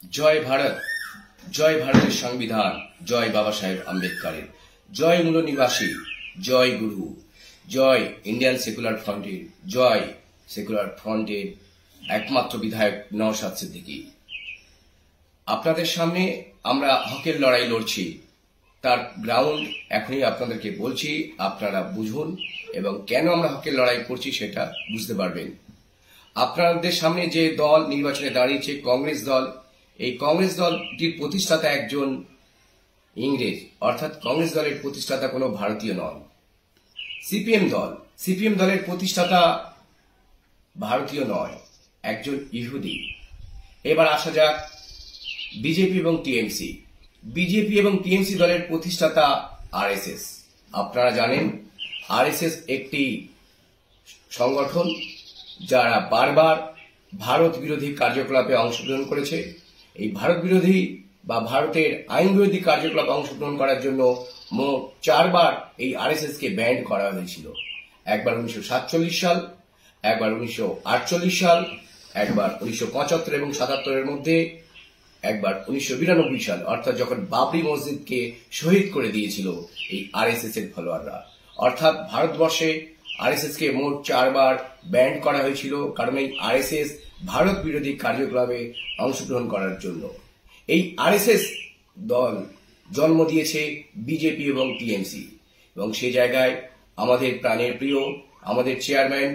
জয় ভারত, জয় ভারতের সংবিধান, জয় বাবা সাহেব আম্বেদকরের, জয় মূল নিবাসী, জয় গুরু, জয় ইন্ডিয়ান সেকুলার ফ্রন্টের, জয় সেকুলার ফ্রন্টের একমাত্র বিধায়ক নওশাদ সিদ্দিকী। আপনাদের সামনে আমরা হকের লড়াই লড়ছি, তার গ্রাউন্ড এখনই আপনাদেরকে বলছি, আপনারা বুঝুন এবং কেন আমরা হকের লড়াই করছি সেটা বুঝতে পারবেন। আপনাদের সামনে যে দল নির্বাচনে দাঁড়িয়েছে কংগ্রেস দল, এই কংগ্রেস দলটির প্রতিষ্ঠাতা একজন ইংরেজ, অর্থাৎ কংগ্রেস দলের প্রতিষ্ঠাতা কোনো ভারতীয় নন। সিপিএম দলের প্রতিষ্ঠাতা ভারতীয় নয়, একজন ইহুদি। এবার আসা যাক বিজেপি এবং টিএমসি দলের প্রতিষ্ঠাতা আরএসএস। আপনারা জানেন আরএসএস একটি সংগঠন যারা বারবার ভারত বিরোধী কার্যকলাপে অংশগ্রহণ করেছে। এই ভারত বিরোধী বা ভারতের আইন বিরোধী কার্যকলাপে অংশগ্রহণ করার জন্য মোট 4 বার এই আরএসএস কে ব্যান্ড করা হয়েছিল। একবার 1947 সাল, একবার 1948 সাল, একবার 1975 এবং 77-এর মধ্যে, একবার 1992 সাল, অর্থাৎ যখন বাবরি মসজিদকে শহীদ করে দিয়েছিল এই আরএসএস এর ফলোয়াররা। অর্থাৎ ভারতবর্ষে আরএসএস কে মোট 4 বার ব্যান্ড করা হয়েছিল, কারণ এই আরএসএস ভারত বিরোধী কার্যকলাপে অংশগ্রহণ করার জন্য। এই আরএসএস দল জন্ম দিয়েছে বিজেপি এবং টিএমসি, এবং সেই জায়গায় আমাদের প্রাণের প্রিয় আমাদের চেয়ারম্যান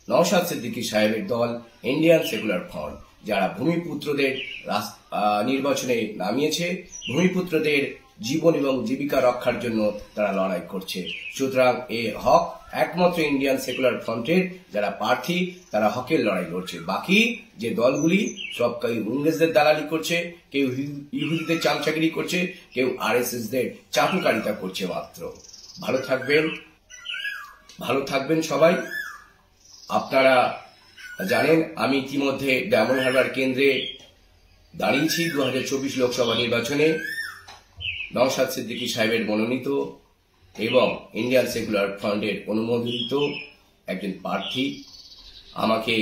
নওশাদ সিদ্দিকী সাহেবের দল ইন্ডিয়ান সেকুলার ফ্রন্ট, যারা ভূমিপুত্রদের নির্বাচনে নামিয়েছে, ভূমিপুত্রদের জীবন এবং জীবিকা রক্ষার জন্য তারা লড়াই করছে। সুতরাং এ হক একমাত্র ইন্ডিয়ান সেকুলার ফ্রন্টের যারা প্রার্থী, তারা হকের লড়াই লড়ছে। বাকি যে দলগুলি সব কেউ ইংরেজদের দালালি করছে, কেউ ইহুদিদের চামচাগিরি করছে, কেউ আরএসএস দের চাটুকারিতা করছে মাত্র। ভালো থাকবেন সবাই। আপনারা জানেন আমি ইতিমধ্যে ডায়মন্ড হারবার কেন্দ্রে দাঁড়িয়েছি 2024 লোকসভা নির্বাচনে। নওশাদ সিদ্দিকী সাহেবের মনোনীত এবং ইন্ডিয়ান সেকুলার ফ্রন্টের অনুমোদিত একজন প্রার্থী। আমাকে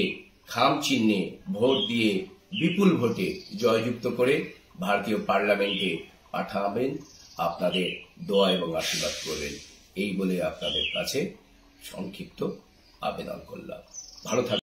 খাম চিহ্নে ভোট দিয়ে বিপুল ভোটে জয়যুক্ত করে ভারতীয় পার্লামেন্টে পাঠাবেন। আপনাদের দোয়া এবং আশীর্বাদ করবেন, এই বলে আপনাদের কাছে সংক্ষিপ্ত আবেদন করলাম। ভালো থাকবেন।